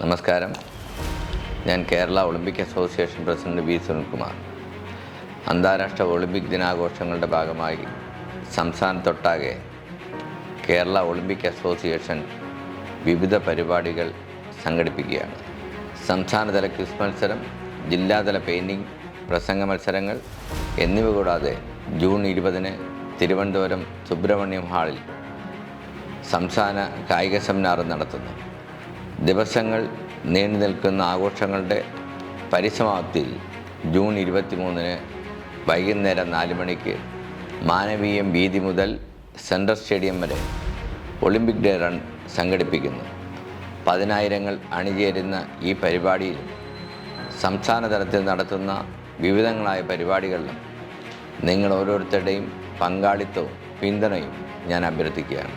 നമസ്കാരം. ഞാൻ Kerala Olympic association president V Sunilkumar. അന്താരാഷ്ട്ര ഒളിമ്പിക് ദിനാഘോഷങ്ങളുടെ ഭാഗമായി സംസ്ഥാനത്തൊട്ടാകെ കേരള ഒളിമ്പിക് അസോസിയേഷൻ വിവിധ പരിപാടികൾ സംഘടിപ്പിക്കുകയാണ്. സംസ്ഥാനതല ക്വിസ് മത്സരം, ജില്ലാതല പെയിൻറ്റിംഗ്, പ്രസംഗ മത്സരങ്ങൾ എന്നിവ കൂടാതെ ജൂൺ 20 തിരുവനന്തപുരം സുബ്രഹ്മണ്യം ഹാളിൽ സംസ്ഥാന കായിക സെമിനാർ നടത്തുന്നു. ദിവസങ്ങൾ നീണ്ടു നിൽക്കുന്ന ആഘോഷങ്ങളുടെ പരിസമാപ്തിയിൽ ജൂൺ 23 വൈകുന്നേരം 4 മണിക്ക് മാനവീയം വീതി മുതൽ സെൻട്രൽ സ്റ്റേഡിയം വരെ ഒളിമ്പിക് ഡേ റൺ സംഘടിപ്പിക്കുന്നു. 10,000 അണിചേരുന്ന ഈ പരിപാടിയിൽ സംസ്ഥാന തലത്തിൽ നടത്തുന്ന വിവിധങ്ങളായ പരിപാടികളിലും നിങ്ങൾ ഓരോരുത്തരുടെയും പങ്കാളിത്തവും പിന്തുണയും ഞാൻ അഭ്യർത്ഥിക്കുകയാണ്.